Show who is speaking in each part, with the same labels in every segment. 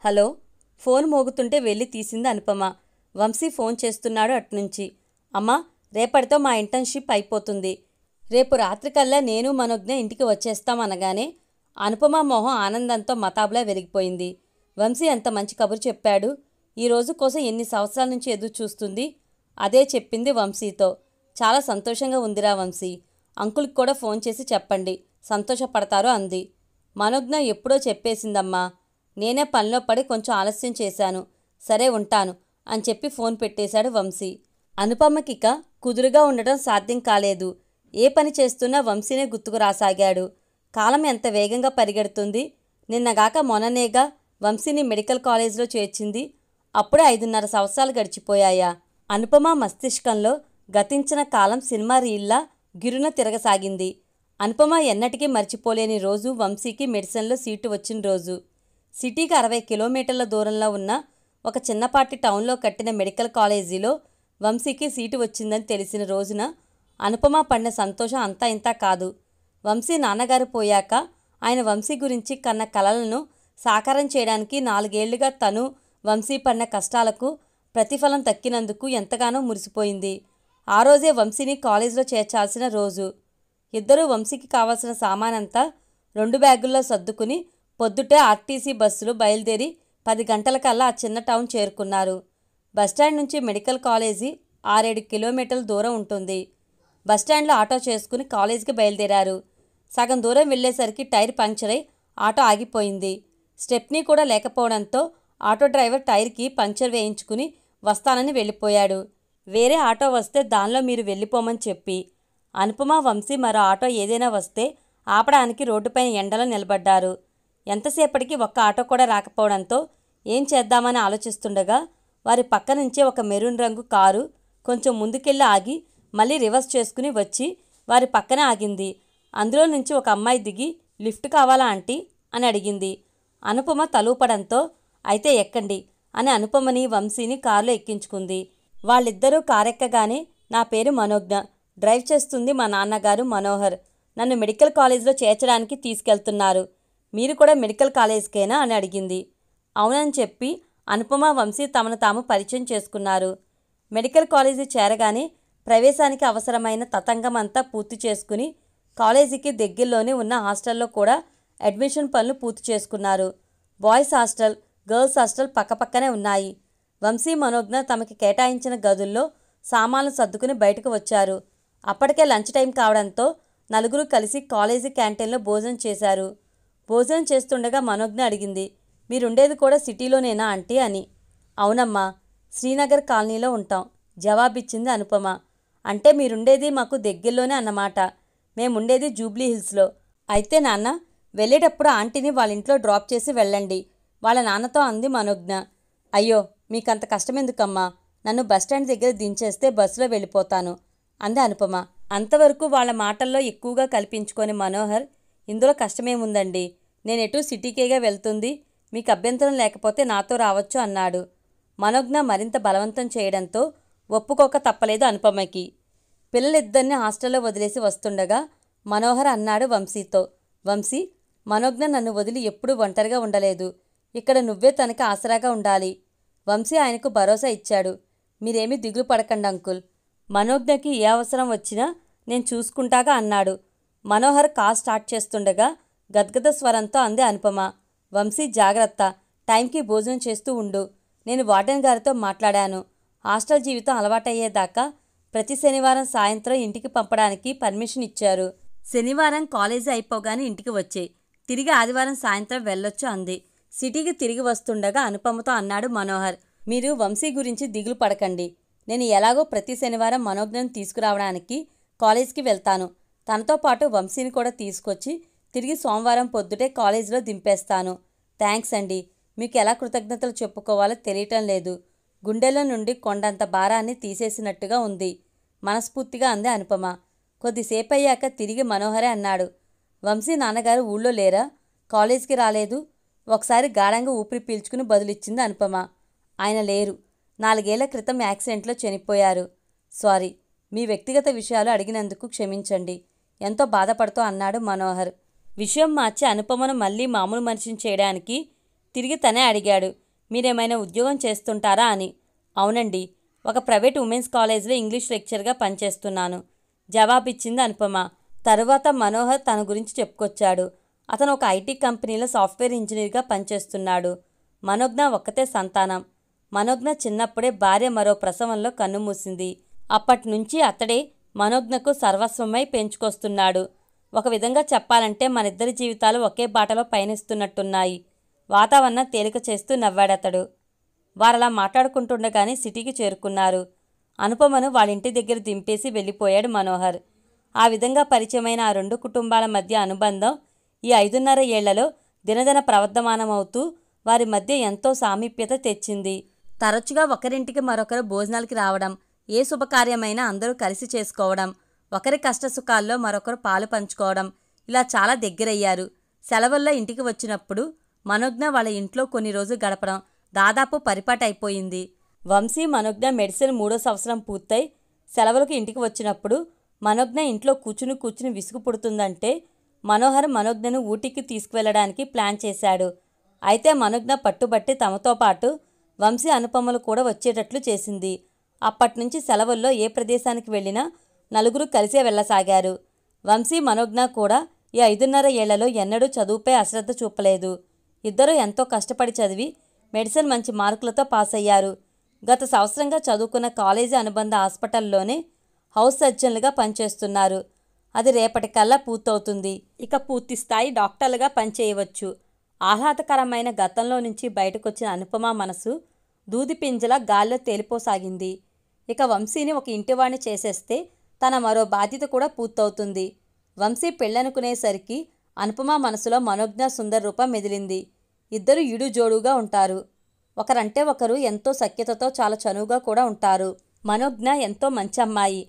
Speaker 1: Hello phone మోగుతుంటే వెళ్ళి తీసింది Anupama. Vamsi phone చేస్తున్నాడు అట్నుంచి. అమ్మా, రేపటితో మా ఇంటర్న్షిప్ అయిపోతుంది. రేపు రాత్రికల్లా నేను మనోజ్ఞ ఇంటికి వచ్చేస్తాం అనగానే అనుపమ మొహం ఆనందంతో మతాబులా వెలిగిపోయింది. వంశీ ఎంత మంచి కబురు చెప్పాడు. ఈ రోజు కోసం ఎన్ని సంవత్సరాల నుంచి ఎదురు చూస్తుంది. అదే చెప్పింది వంశీతో. చాలా సంతోషంగా ఉందిరా వంశీ. అంకుల్కి కూడా ఫోన్ చేసి చెప్పండి, సంతోషపడతారు అంది. మనోజ్ఞ ఎప్పుడో చెప్పేసిందమ్మా. నేనే పనిలో పడి కొంచెం ఆలస్యం చేశాను. సరే ఉంటాను అని చెప్పి ఫోన్ పెట్టేశాడు వంశీ. అనుపమకిక కుదురుగా ఉండటం సాధ్యం కాలేదు. ఏ పని చేస్తున్నా వంశీనే గుర్తుకు రాసాగాడు. కాలం ఎంత వేగంగా పరిగెడుతుంది. నిన్నగాక మొన్ననేగా వంశీని మెడికల్ కాలేజీలో చేర్చింది. అప్పుడే 5.5 సంవత్సరాలు గడిచిపోయాయా? అనుపమ మస్తిష్కంలో గతించిన కాలం సినిమా రీల్లా గిరున తిరగసాగింది. అనుపమ ఎన్నటికీ మర్చిపోలేని రోజు వంశీకి మెడిసిన్లో సీటు వచ్చిన రోజు. సిటీకి 60 కిలోమీటర్ల దూరంలో ఉన్న ఒక చిన్నపాటి టౌన్లో కట్టిన మెడికల్ కాలేజీలో వంశీకి సీటు వచ్చిందని తెలిసిన రోజున అనుపమ పడిన సంతోషం అంతా ఇంతా కాదు. వంశీ నాన్నగారు పోయాక ఆయన వంశీ గురించి కన్న కలలను సాకారం చేయడానికి 4 ఏళ్లుగా తను వంశీ పడిన కష్టాలకు ప్రతిఫలం దక్కినందుకు ఎంతగానో మురిసిపోయింది. ఆ రోజే వంశీని కాలేజీలో చేర్చాల్సిన రోజు. ఇద్దరూ వంశీకి కావాల్సిన సామానంతా 2 బ్యాగుల్లో సర్దుకుని పొద్దుటే ఆర్టీసీ బస్సులో బయలుదేరి 10 గంటలకల్లా ఆ చిన్న టౌన్ చేరుకున్నారు. బస్టాండ్ నుంచి మెడికల్ కాలేజీ 6-7 కిలోమీటర్ల దూరం ఉంటుంది. బస్టాండ్లో ఆటో చేసుకుని కాలేజీకి బయలుదేరారు. సగం దూరం వెళ్లేసరికి టైర్ పంక్చర్ అయి ఆటో ఆగిపోయింది. స్టెప్నీ కూడా లేకపోవడంతో ఆటో డ్రైవర్ టైర్కి పంక్చర్ వేయించుకుని వస్తానని వెళ్ళిపోయాడు. వేరే ఆటో వస్తే దానిలో మీరు వెళ్ళిపోమని చెప్పి అనుపమ వంశీ మరో ఆటో ఏదైనా వస్తే ఆపడానికి రోడ్డుపైన ఎండలో నిలబడ్డారు. ఎంతసేపటికి ఒక్క ఆటో కూడా రాకపోవడంతో ఏం చేద్దామని ఆలోచిస్తుండగా వారి పక్క నుంచే ఒక మెరూన్ రంగు కారు కొంచెం ముందుకెళ్ళి ఆగి మళ్ళీ రివర్స్ చేసుకుని వచ్చి వారి పక్కనే ఆగింది. అందులో నుంచి ఒక అమ్మాయి దిగి లిఫ్ట్ కావాలా ఆంటీ అని అడిగింది. అనుపమ తలూపడంతో అయితే ఎక్కండి అని అనుపమని వంశీని కారులో ఎక్కించుకుంది. వాళ్ళిద్దరూ కారెక్కగానే నా పేరు మనోజ్ఞ, డ్రైవ్ చేస్తుంది మా నాన్నగారు మనోహర్. నన్ను మెడికల్ కాలేజీలో చేర్చడానికి తీసుకెళ్తున్నారు. మీరు కూడా మెడికల్ కాలేజ్కేనా అని అడిగింది. అవునని చెప్పి అనుపమ వంశీ తమను తాము పరిచయం చేసుకున్నారు. మెడికల్ కాలేజీ చేరగానే ప్రవేశానికి అవసరమైన తతంగం అంతా పూర్తి చేసుకుని కాలేజీకి దగ్గరలోనే ఉన్న హాస్టల్లో కూడా అడ్మిషన్ పనులు పూర్తి చేసుకున్నారు. బాయ్స్ హాస్టల్, గర్ల్స్ హాస్టల్ పక్కపక్కనే ఉన్నాయి. వంశీ మనోజ్ఞ తమకి కేటాయించిన గదుల్లో సామాన్లు సర్దుకుని బయటకు వచ్చారు. అప్పటికే లంచ్ టైం కావడంతో నలుగురు కలిసి కాలేజీ క్యాంటీన్లో భోజనం చేశారు. భోజనం చేస్తుండగా మనోజ్ఞ అడిగింది, మీరుండేది కూడా సిటీలోనేనా ఆంటీ అని. అవునమ్మా, శ్రీనగర్ కాలనీలో ఉంటాం జవాబిచ్చింది అనుపమ. అంటే మీరుండేది మాకు దగ్గరలోనే అన్నమాట. మేముండేది జూబ్లీ హిల్స్లో. అయితే నాన్న, వెళ్ళేటప్పుడు ఆంటీని వాళ్ళ ఇంట్లో డ్రాప్ చేసి వెళ్ళండి వాళ్ళ నాన్నతో అంది మనోజ్ఞ. అయ్యో, మీకంత కష్టమెందుకమ్మా, నన్ను బస్టాండ్ దగ్గర దించేస్తే బస్సులో వెళ్ళిపోతాను అంది అనుపమ. అంతవరకు వాళ్ళ మాటల్లో ఎక్కువగా కల్పించుకొని మనోహర్, ఇందులో కష్టమేముందండి, నేనెటూ సిటీకేగా వెళ్తుంది, మీకు అభ్యంతరం లేకపోతే నాతో రావచ్చు అన్నాడు. మనోజ్ఞ మరింత బలవంతం చేయడంతో ఒప్పుకోక తప్పలేదు అనుపమకి. పిల్లలిద్దరిని హాస్టల్లో వదిలేసి వస్తుండగా మనోహర్ అన్నాడు వంశీతో, వంశీ, మనోజ్ఞ నన్ను వదిలి ఎప్పుడూ ఒంటరిగా ఉండలేదు. ఇక్కడ నువ్వే తనకి ఆసరాగా ఉండాలి. వంశీ ఆయనకు భరోసా ఇచ్చాడు. మీరేమీ దిగులు పడకండి అంకుల్, మనోజ్ఞకి ఏ అవసరం వచ్చినా నేను చూసుకుంటాగా అన్నాడు. మనోహర్ కార్ స్టార్ట్ చేస్తుండగా గద్గద స్వరంతో అంది అనుపమ, వంశీ జాగ్రత్త, టైంకి భోజనం చేస్తూ ఉండు. నేను వార్డెన్ గారితో మాట్లాడాను. హాస్టల్ జీవితం అలవాటయ్యేదాకా ప్రతి శనివారం సాయంత్రం ఇంటికి పంపడానికి పర్మిషన్ ఇచ్చారు. శనివారం కాలేజీ అయిపోగానే ఇంటికి వచ్చేయి, తిరిగి ఆదివారం సాయంత్రం వెళ్ళొచ్చు అంది. సిటీకి తిరిగి వస్తుండగా అనుపమతో అన్నాడు మనోహర్, మీరు వంశీ గురించి దిగులు పడకండి. నేను ఎలాగో ప్రతి శనివారం మనోజ్ఞను తీసుకురావడానికి కాలేజీకి వెళ్తాను. తనతో పాటు వంశీని కూడా తీసుకొచ్చి తిరిగి సోమవారం పొద్దుటే కాలేజీలో దింపేస్తాను. థ్యాంక్స్ అండి, మీకు ఎలా కృతజ్ఞతలు చెప్పుకోవాలో తెలియటం లేదు. గుండెల నుండి కొండంత భారాన్ని తీసేసినట్టుగా ఉంది మనస్ఫూర్తిగా అంది అనుపమ. కొద్దిసేపయ్యాక తిరిగి మనోహరే అన్నాడు, వంశీ నాన్నగారు ఊళ్ళో లేరా, కాలేజీకి రాలేదు? ఒకసారి గాఢంగా ఊపిరి పీల్చుకుని బదులిచ్చింది అనుపమ. ఆయన లేరు, 4 ఏళ్ల క్రితం యాక్సిడెంట్లో చనిపోయారు. సారీ, మీ వ్యక్తిగత విషయాలు అడిగినందుకు క్షమించండి ఎంతో బాధపడుతూ అన్నాడు మనోహర్. విషయం మార్చి అనుపమను మళ్ళీ మామూలు మనిషిని చేయడానికి తిరిగి తనే అడిగాడు, మీరేమైనా ఉద్యోగం చేస్తుంటారా అని. అవునండి, ఒక ప్రైవేట్ ఉమెన్స్ కాలేజ్లో ఇంగ్లీష్ లెక్చర్గా పనిచేస్తున్నాను జవాబిచ్చింది అనుపమ. తరువాత మనోహర్ తన గురించి చెప్పుకొచ్చాడు. అతను ఒక ఐటీ కంపెనీలో సాఫ్ట్వేర్ ఇంజనీర్గా పనిచేస్తున్నాడు. మనోజ్ఞ ఒక్కతే సంతానం. మనోజ్ఞ చిన్నప్పుడే భార్య మరో ప్రసవంలో కన్నుమూసింది. అప్పట్నుంచి అతడే మనోజ్ఞకు సర్వస్వమై పెంచుకొస్తున్నాడు. ఒక విధంగా చెప్పాలంటే మనిద్దరి జీవితాలు ఒకే బాటలో పయనిస్తున్నట్టున్నాయి. వాతావరణం తేలిక చేస్తూ నవ్వాడతడు. వారలా మాట్లాడుకుంటుండగానే సిటీకి చేరుకున్నారు. అనుపమను వాళ్ళింటి దగ్గర దింపేసి వెళ్ళిపోయాడు మనోహర్. ఆ విధంగా పరిచయమైన ఆ రెండు కుటుంబాల మధ్య అనుబంధం ఈ 5.5 ఏళ్లలో దినదిన ప్రవర్ధమానమవుతూ వారి మధ్య ఎంతో సామీప్యత తెచ్చింది. తరచుగా ఒకరింటికి మరొకరు భోజనాలకి రావడం, ఏ శుభకార్యమైనా అందరూ కలిసి చేసుకోవడం, ఒకరి కష్టసుఖాల్లో మరొకరు పాలు పంచుకోవడం, ఇలా చాలా దగ్గరయ్యారు. సెలవుల్లో ఇంటికి వచ్చినప్పుడు మనోజ్ఞ వాళ్ళ ఇంట్లో కొన్ని రోజులు గడపడం దాదాపు పరిపాటైపోయింది. వంశీ మనోజ్ఞ మెడిసిన్ 3వ సంవత్సరం పూర్తయి సెలవులకు ఇంటికి వచ్చినప్పుడు మనోజ్ఞ ఇంట్లో కూర్చుని విసుగు పుడుతుందంటే మనోహర్ మనోజ్ఞను ఊటీకి తీసుకువెళ్ళడానికి ప్లాన్ చేశాడు. అయితే మనోజ్ఞ పట్టుబట్టి తమతో పాటు వంశీ అనుపమలు కూడా వచ్చేటట్లు చేసింది. అప్పట్నుంచి సెలవుల్లో ఏ ప్రదేశానికి వెళ్ళినా నలుగురు కలిసే వెళ్ళసాగారు. వంశీ మనోజ్ఞ కూడా ఈ 5.5 ఏళ్లలో ఎన్నడూ చదువుపై అశ్రద్ధ చూపలేదు. ఇద్దరూ ఎంతో కష్టపడి చదివి మెడిసిన్ మంచి మార్కులతో పాస్ అయ్యారు. గత సంవత్సరంగా చదువుకున్న కాలేజీ అనుబంధ హాస్పిటల్లోనే హౌస్ సర్జన్లుగా పనిచేస్తున్నారు. అది రేపటికల్లా పూర్తవుతుంది. ఇక పూర్తిస్థాయి డాక్టర్లుగా పనిచేయవచ్చు. ఆహ్లాదకరమైన గతంలో నుంచి బయటకొచ్చిన అనుపమ మనసు దూదిపింజలా గాల్లో తేలిపోసాగింది. ఇక వంశీని ఒక ఇంటివాణ్ణి చేసేస్తే తన మరో బాధ్యత కూడా పూర్తవుతుంది. వంశీ పెళ్ళనుకునేసరికి అనుపమ మనసులో మనోజ్ఞ సుందర రూపం మెదిలింది. ఇద్దరు ఈడుజోడుగా ఉంటారు. ఒకరంటే ఒకరు ఎంతో సఖ్యతతో చాలా చనువుగా కూడా ఉంటారు. మనోజ్ఞ ఎంతో మంచి అమ్మాయి.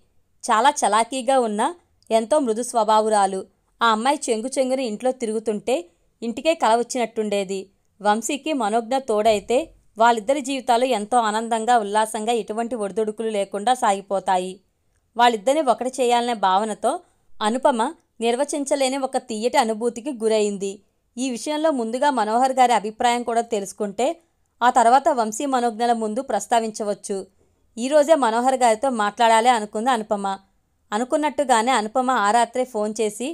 Speaker 1: చాలా చలాకీగా ఉన్న ఎంతో మృదు స్వభావురాలు. ఆ అమ్మాయి చెంగుని ఇంట్లో తిరుగుతుంటే ఇంటికే కల వచ్చినట్టుండేది. వంశీకి మనోజ్ఞ తోడైతే వాళ్ళిద్దరి జీవితాలు ఎంతో ఆనందంగా ఉల్లాసంగా ఎటువంటి ఒడిదుడుకులు లేకుండా సాగిపోతాయి. వాళ్ళిద్దరిని ఒకటి చేయాలనే భావనతో అనుపమ నిర్వచించలేని ఒక తీయటి అనుభూతికి గురైంది. ఈ విషయంలో ముందుగా మనోహర్ గారి అభిప్రాయం కూడా తెలుసుకుంటే ఆ తర్వాత వంశీ మనోజ్ఞల ముందు ప్రస్తావించవచ్చు. ఈరోజే మనోహర్ గారితో మాట్లాడాలి అనుకుంది అనుపమ. అనుకున్నట్టుగానే అనుపమ ఆ రాత్రే ఫోన్ చేసి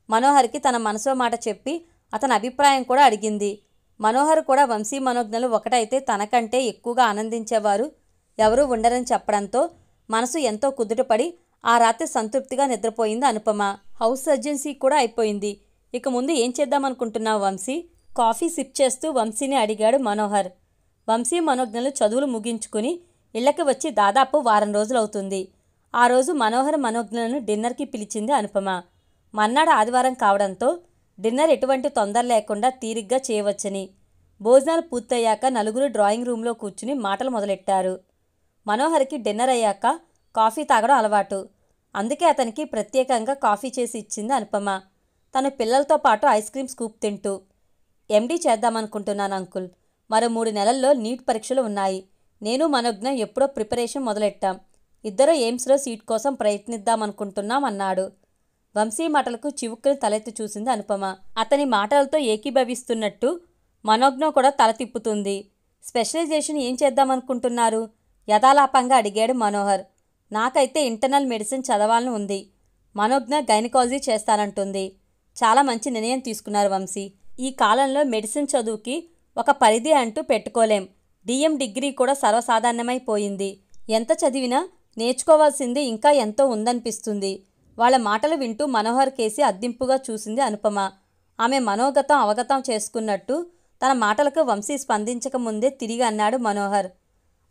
Speaker 1: మనోహర్కి తన మనసులో మాట చెప్పి అతని అభిప్రాయం కూడా అడిగింది. మనోహర్ కూడా వంశీ మనోజ్ఞలు ఒకటైతే తనకంటే ఎక్కువగా ఆనందించేవారు ఎవరూ ఉండరని చెప్పడంతో మనసు ఎంతో కుదుటపడి ఆ రాత్రి సంతృప్తిగా నిద్రపోయింది అనుపమ. హౌస్ సర్జెన్సీ కూడా అయిపోయింది. ఇక ముందు ఏం చేద్దామనుకుంటున్నావు వంశీ? కాఫీ సిప్ చేస్తూ వంశీని అడిగాడు మనోహర్. వంశీ మనోజ్ఞలు చదువులు ముగించుకుని ఇళ్లకి వచ్చి దాదాపు వారం రోజులవుతుంది. ఆ రోజు మనోహర్ మనోజ్ఞలను డిన్నర్కి పిలిచింది అనుపమ. మర్నాడు ఆదివారం కావడంతో డిన్నర్ ఎటువంటి తొందర లేకుండా తీరిగ్గా చేయవచ్చని. భోజనాలు పూర్తయ్యాక నలుగురు డ్రాయింగ్ రూమ్లో కూర్చుని మాటలు మొదలెట్టారు. మనోహర్కి డిన్నర్ అయ్యాక కాఫీ తాగడం అలవాటు. అందుకే అతనికి ప్రత్యేకంగా కాఫీ చేసి ఇచ్చింది అనుపమ. తను పిల్లలతో పాటు ఐస్ క్రీమ్ స్కూప్ తింటూ, ఎండీ చేద్దామనుకుంటున్నాను అంకుల్. మరో 3 నెలల్లో నీట్ పరీక్షలు ఉన్నాయి. నేను మనోజ్ఞ ఎప్పుడో ప్రిపరేషన్ మొదలెట్టాం. ఇద్దరూ ఎయిమ్స్లో సీట్ కోసం ప్రయత్నిద్దామనుకుంటున్నాం అన్నాడు. వంశీ మాటలకు చివుక్కుని తలెత్తి చూసింది అనుపమ. అతని మాటలతో ఏకీభవిస్తున్నట్టు మనోజ్ఞ కూడా తల తిప్పుతుంది. స్పెషలైజేషన్ ఏం చేద్దామనుకుంటున్నారు? యథాలాపంగా అడిగాడు మనోహర్. నాకైతే ఇంటర్నల్ మెడిసిన్ చదవాలని ఉంది. మనోజ్ఞ గైనకాలజీ చేస్తానంటుంది. చాలా మంచి నిర్ణయం తీసుకున్నారు వంశీ. ఈ కాలంలో మెడిసిన్ చదువుకి ఒక పరిధి అంటూ పెట్టుకోలేం. డిఎం డిగ్రీ కూడా సర్వసాధారణమైపోయింది. ఎంత చదివినా నేర్చుకోవాల్సింది ఇంకా ఎంతో ఉందనిపిస్తుంది. వాళ్ళ మాటలు వింటూ మనోహర్ కేసి అద్దింపుగా చూసింది అనుపమ. ఆమె మనోగతం అవగతం చేసుకున్నట్టు తన మాటలకు వంశీ స్పందించకముందే తిరిగి అన్నాడు మనోహర్.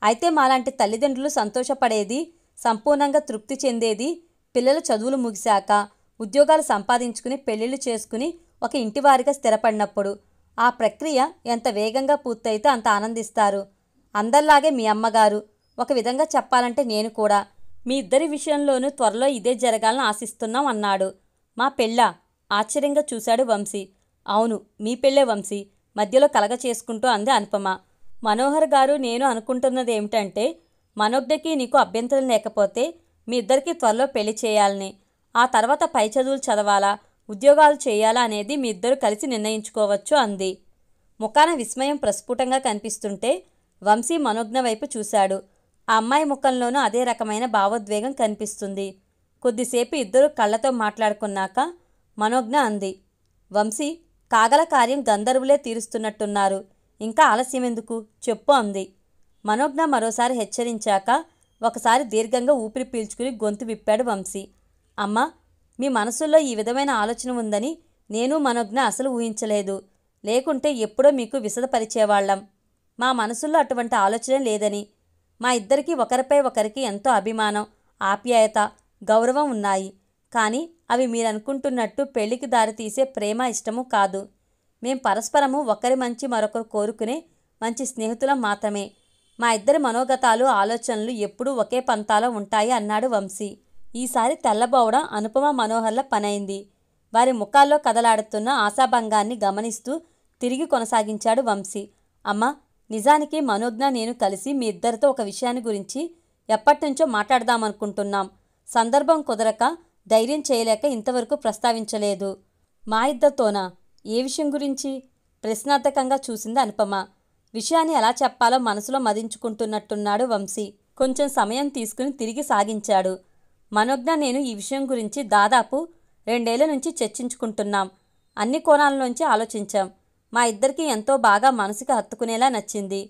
Speaker 1: అయితే మాలాంటి తల్లిదండ్రులు సంతోషపడేది, సంపూర్ణంగా తృప్తి చెందేది పిల్లలు చదువులు ముగిశాక ఉద్యోగాలు సంపాదించుకుని పెళ్లిళ్ళు చేసుకుని ఒక ఇంటివారిగా స్థిరపడినప్పుడు. ఆ ప్రక్రియ ఎంత వేగంగా పూర్తయితే అంత ఆనందిస్తారు. అందరిలాగే మీ అమ్మగారు, ఒక విధంగా చెప్పాలంటే నేను కూడా. మీ ఇద్దరి విషయంలోనూ త్వరలో ఇదే జరగాలని ఆశిస్తున్నాం అన్నాడు. మా పెళ్ళా? ఆశ్చర్యంగా చూశాడు వంశీ. అవును, మీ పెళ్ళే వంశీ, మధ్యలో కలగ చేసుకుంటూ అంది అనుపమ. మనోహర్ గారు, నేను అనుకుంటున్నది ఏమిటంటే మనోజ్ఞకి నీకు అభ్యంతరం లేకపోతే మీ ఇద్దరికీ త్వరలో పెళ్లి చేయాలని, ఆ తర్వాత పై చదువులు చదవాలా ఉద్యోగాలు చేయాలా అనేది మీ ఇద్దరు కలిసి నిర్ణయించుకోవచ్చు అంది. ముఖాన విస్మయం ప్రస్ఫుటంగా కనిపిస్తుంటే వంశీ మనోజ్ఞ వైపు చూశాడు. ఆ అమ్మాయి ముఖంలోనూ అదే రకమైన భావోద్వేగం కనిపిస్తుంది. కొద్దిసేపు ఇద్దరూ కళ్ళతో మాట్లాడుకున్నాక మనోజ్ఞ అంది, వంశీ, కాగల కార్యం గంధర్వులే తీరుస్తున్నట్టున్నారు. ఇంకా ఆలస్యమెందుకు చెప్పు అంది. మనోజ్ఞ మరోసారి హెచ్చరించాక ఒకసారి దీర్ఘంగా ఊపిరి పీల్చుకుని గొంతు విప్పాడు వంశీ. అమ్మా, మీ మనసులో ఈ విధమైన ఆలోచన ఉందని నేను మనోజ్ఞ అసలు ఊహించలేదు. లేకుంటే ఎప్పుడో మీకు విశదపరిచేవాళ్లం. మా మనసుల్లో అటువంటి ఆలోచన లేదని. మా ఇద్దరికీ ఒకరిపై ఒకరికి ఎంతో అభిమానం, ఆప్యాయత, గౌరవం ఉన్నాయి. కానీ అవి మీరనుకుంటున్నట్టు పెళ్లికి దారితీసే ప్రేమ, ఇష్టము కాదు. మేం పరస్పరము ఒకరి మంచి మరొకరు కోరుకునే మంచి స్నేహితులం మాత్రమే. మా ఇద్దరి మనోగతాలు, ఆలోచనలు ఎప్పుడూ ఒకే పంతాలో ఉంటాయి అన్నాడు వంశీ. ఈసారి తెల్లబోవడం అనుపమ, మనోహర్ల పనైంది. వారి ముఖాల్లో కదలాడుతున్న ఆశాభంగాన్ని గమనిస్తూ తిరిగి కొనసాగించాడు వంశీ. అమ్మా, నిజానికి మనోజ్ఞ నేను కలిసి మీ ఇద్దరితో ఒక విషయాన్ని గురించి ఎప్పటినుంచో మాట్లాడదామనుకుంటున్నాం. సందర్భం కుదరక, ధైర్యం చేయలేక ఇంతవరకు ప్రస్తావించలేదు. మా ఇద్దరితోనా? ఏ విషయం గురించి? ప్రశ్నార్థకంగా చూసింది అనుపమ. విషయాన్ని ఎలా చెప్పాలో మనసులో మదించుకుంటున్నట్టున్నాడు వంశీ. కొంచెం సమయం తీసుకుని తిరిగి సాగించాడు. మనోజ్ఞ నేను ఈ విషయం గురించి దాదాపు 2 ఏళ్ల నుంచి చర్చించుకుంటున్నాం. అన్ని కోణాల్లోంచి ఆలోచించాం. మా ఇద్దరికీ ఎంతో బాగా మనసుకి హత్తుకునేలా నచ్చింది.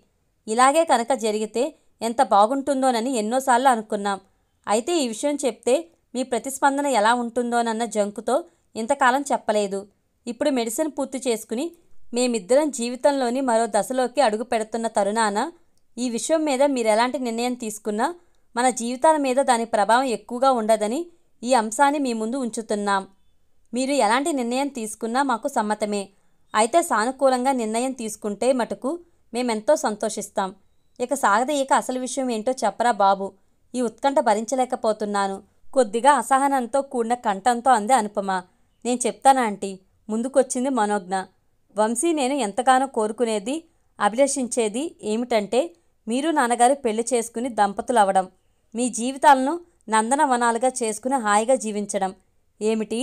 Speaker 1: ఇలాగే కనుక జరిగితే ఎంత బాగుంటుందోనని ఎన్నోసార్లు అనుకున్నాం. అయితే ఈ విషయం చెప్తే మీ ప్రతిస్పందన ఎలా ఉంటుందోనన్న జంకుతో ఇంతకాలం చెప్పలేదు. ఇప్పుడు మెడిసిన్ పూర్తి చేసుకుని మేమిద్దరం జీవితంలోని మరో దశలోకి అడుగు పెడుతున్న తరుణాన ఈ విషయం మీద మీరెలాంటి నిర్ణయం తీసుకున్నా మన జీవితాల మీద దాని ప్రభావం ఎక్కువగా ఉండదని ఈ అంశాన్ని మీ ముందు ఉంచుతున్నాం. మీరు ఎలాంటి నిర్ణయం తీసుకున్నా మాకు సమ్మతమే. అయితే సానుకూలంగా నిర్ణయం తీసుకుంటే మటుకు మేమెంతో సంతోషిస్తాం. ఇక సాగదీయక అసలు విషయం ఏంటో చెప్పరా బాబు, ఈ ఉత్కంఠ భరించలేకపోతున్నాను. కొద్దిగా అసహనంతో కూడిన కంఠంతో అంది అనుపమ. నేను చెప్తానా ఆంటీ, ముందుకొచ్చింది మనోజ్ఞ. వంశీ నేను ఎంతగానో కోరుకునేది, అభిలషించేది ఏమిటంటే మీరు నాన్నగారు పెళ్లి చేసుకుని దంపతులవడం, మీ జీవితాలను నందనవనాలుగా చేసుకుని హాయిగా జీవించడం. ఏమిటి?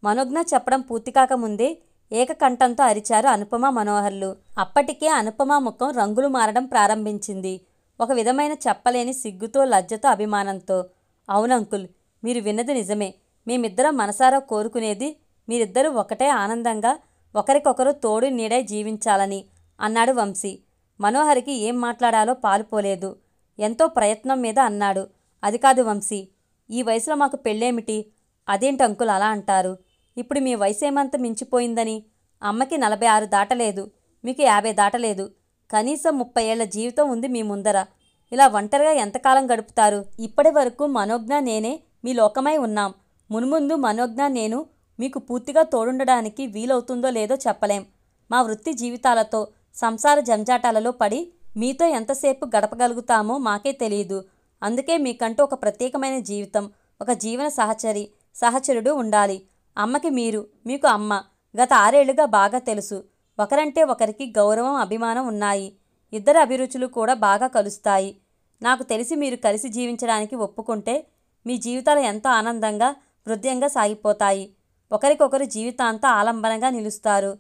Speaker 1: మనోజ్ఞ చెప్పడం పూర్తి కాకముందే ఏకకంఠంతో అరిచారు అనుపమ, మనోహర్లు. అప్పటికే అనుపమ ముఖం రంగులు మారడం ప్రారంభించింది. ఒక విధమైన చెప్పలేని సిగ్గుతో, లజ్జతో, అభిమానంతో. అవునంకుల్, మీరు విన్నది నిజమే. మేమిద్దరం మనసారా కోరుకునేది మీరిద్దరూ ఒకటే ఆనందంగా ఒకరికొకరు తోడు నీడై జీవించాలని అన్నాడు వంశీ. మనోహరికి ఏం మాట్లాడాలో పాలుపోలేదు. ఎంతో ప్రయత్నం మీద అన్నాడు, అది కాదు వంశీ, ఈ వయసులో మాకు పెళ్ళేమిటి? అదేంటి అంకుల్ అలా అంటారు? ఇప్పుడు మీ వయసేమంత మించిపోయిందని? అమ్మకి 46 దాటలేదు, మీకు 50 దాటలేదు. కనీసం 30 ఏళ్ల జీవితం ఉంది మీ ముందర. ఇలా ఒంటరిగా ఎంతకాలం గడుపుతారు? ఇప్పటి వరకు మనోజ్ఞ నేనే మీ లోకమై ఉన్నాం. మున్ముందు మనోజ్ఞ నేను మీకు పూర్తిగా తోడుండడానికి వీలవుతుందో లేదో చెప్పలేం. మా వృత్తి జీవితాలతో, సంసార జంజాటాలలో పడి మీతో ఎంతసేపు గడపగలుగుతామో మాకే తెలియదు. అందుకే మీకంటూ ఒక ప్రత్యేకమైన జీవితం, ఒక జీవన సహచరుడు ఉండాలి. అమ్మకి మీరు, మీకు అమ్మ. గత 6 ఏళ్లుగా బాగా తెలుసు. ఒకరంటే ఒకరికి గౌరవం, అభిమానం ఉన్నాయి. ఇద్దరి అభిరుచులు కూడా బాగా కలుస్తాయి. నాకు తెలిసి మీరు కలిసి జీవించడానికి ఒప్పుకుంటే మీ జీవితాలు ఎంతో ఆనందంగా, హృదయంగా సాగిపోతాయి. ఒకరికొకరు జీవితాంతా ఆలంబనంగా నిలుస్తారు.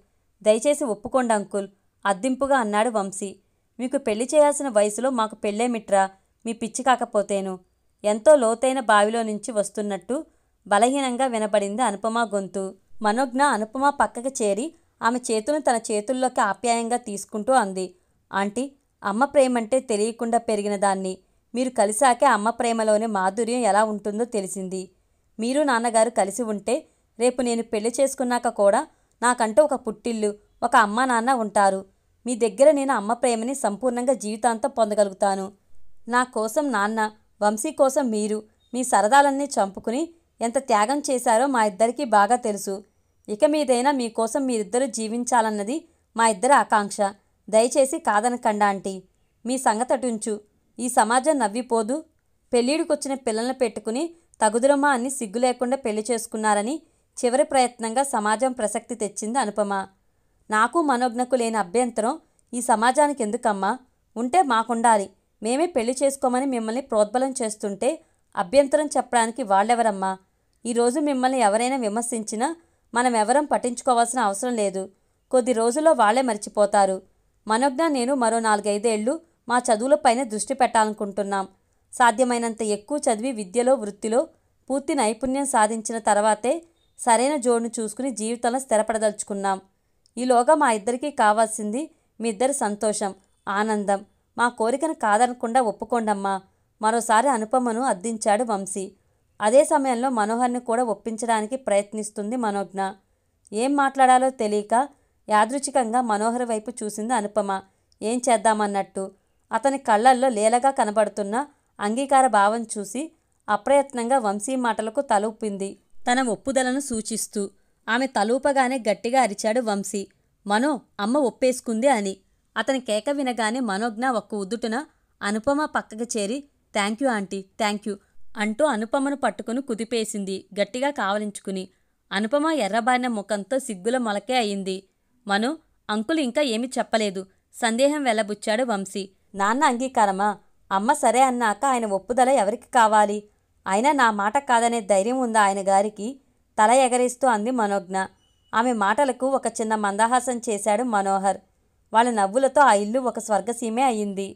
Speaker 1: దయచేసి ఒప్పుకోండి అంకుల్, అద్దింపుగా అన్నాడు వంశీ. మీకు పెళ్లి చేయాల్సిన వయసులో మాకు పెళ్ళేమిట్రా, మీ పిచ్చి కాకపోతేను. ఎంతో లోతైన బావిలో నుంచి వస్తున్నట్టు బలహీనంగా వినబడింది అనుపమ గొంతు. మనోజ్ఞ అనుపమ పక్కకి చేరి ఆమె చేతులను తన చేతుల్లోకి ఆప్యాయంగా తీసుకుంటూ అంది, ఆంటీ, అమ్మ ప్రేమంటే తెలియకుండా పెరిగిన దాన్ని. మీరు కలిశాకే అమ్మ ప్రేమలోని మాధుర్యం ఎలా ఉంటుందో తెలిసింది. మీరు నాన్నగారు కలిసి ఉంటే రేపు నేను పెళ్లి చేసుకున్నాక కూడా నాకంటూ ఒక పుట్టిల్లు, ఒక అమ్మ నాన్న ఉంటారు. మీ దగ్గర నేను అమ్మ ప్రేమని సంపూర్ణంగా జీవితాంతం పొందగలుగుతాను. నా కోసం నాన్న, వంశీ కోసం మీరు మీ సరదాలన్నీ చంపుకుని ఎంత త్యాగం చేశారో మా ఇద్దరికీ బాగా తెలుసు. ఇక మీదైనా మీకోసం మీరిద్దరూ జీవించాలన్నది మా ఇద్దరి ఆకాంక్ష. దయచేసి కాదనకండి ఆంటీ. మీ సంగతటుంచు. ఈ సమాజం నవ్విపోదు. పెళ్ళిడికొచ్చిన పిల్లల్ని పెట్టుకుని తగుదురమ్మా అని సిగ్గు లేకుండా పెళ్లి చేసుకున్నారని చివరి ప్రయత్నంగా సమాజం ప్రసక్తి తెచ్చింది అనుపమ. నాకు మనోజ్ఞకు లేని అభ్యంతరం ఈ సమాజానికి ఎందుకమ్మా? ఉంటే మాకుండాలి. మేమే పెళ్లి చేసుకోమని మిమ్మల్ని ప్రోద్బలం చేస్తుంటే అభ్యంతరం చెప్పడానికి వాళ్ళెవరమ్మా? ఈరోజు మిమ్మల్ని ఎవరైనా విమర్శించినా మనం ఎవరం పట్టించుకోవాల్సిన అవసరం లేదు. కొద్ది రోజుల్లో వాళ్లే మర్చిపోతారు. మనోజ్ఞ నేను మరో 4-5 ఏళ్లు మా చదువులపైనే దృష్టి పెట్టాలనుకుంటున్నాం. సాధ్యమైనంత ఎక్కువ చదివి విద్యలో వృత్తిలో పూర్తి నైపుణ్యం సాధించిన తర్వాతే సరైన జోడును చూసుకుని జీవితంలో స్థిరపడదలుచుకున్నాం. ఈలోగా మా ఇద్దరికీ కావాల్సింది మీ ఇద్దరి సంతోషం, ఆనందం. మా కోరికను కాదనకుండా ఒప్పుకోండమ్మా. మరోసారి అనుపమను అద్దించాడు వంశీ. అదే సమయంలో మనోహర్ని కూడా ఒప్పించడానికి ప్రయత్నిస్తుంది మనోజ్ఞ. ఏం మాట్లాడాలో తెలియక యాదృచ్ఛికంగా మనోహర్ వైపు చూసింది అనుపమ. ఏం చేద్దామన్నట్టు. అతని కళ్ళల్లో లీలగా కనబడుతున్న అంగీకార భావం చూసి అప్రయత్నంగా వంశీ మాటలకు తలూపింది తన ఒప్పుదలను సూచిస్తూ. ఆమె తలూపగానే గట్టిగా అరిచాడు వంశీ, మనో, అమ్మ ఒప్పేసుకుంది అని. అతని కేక వినగానే మనోజ్ఞ ఒక్క ఉద్దుటున అనుపమ పక్కకి చేరి థ్యాంక్యూ ఆంటీ, థ్యాంక్యూ అంటూ అనుపమను పట్టుకుని కుదిపేసింది గట్టిగా కావలించుకుని. అనుపమ ఎర్రబారిన ముఖంతో సిగ్గుల మొలకే అయింది. మనో, అంకుల్ ఇంకా ఏమీ చెప్పలేదు. సందేహం వెళ్లబుచ్చాడు వంశీ. నాన్న అంగీకారమా? అమ్మ సరే అన్నాక ఆయన ఒప్పుదల ఎవరికి కావాలి? అయినా నా మాట కాదనే ధైర్యం ఉందా ఆయన గారికి? తల ఎగరేస్తూ అంది మనోజ్ఞ. ఆమె మాటలకు ఒక చిన్న మందహాసం చేశాడు మనోహర్. వాళ్ళ నవ్వులతో ఆ ఇల్లు ఒక స్వర్గసీమే అయింది.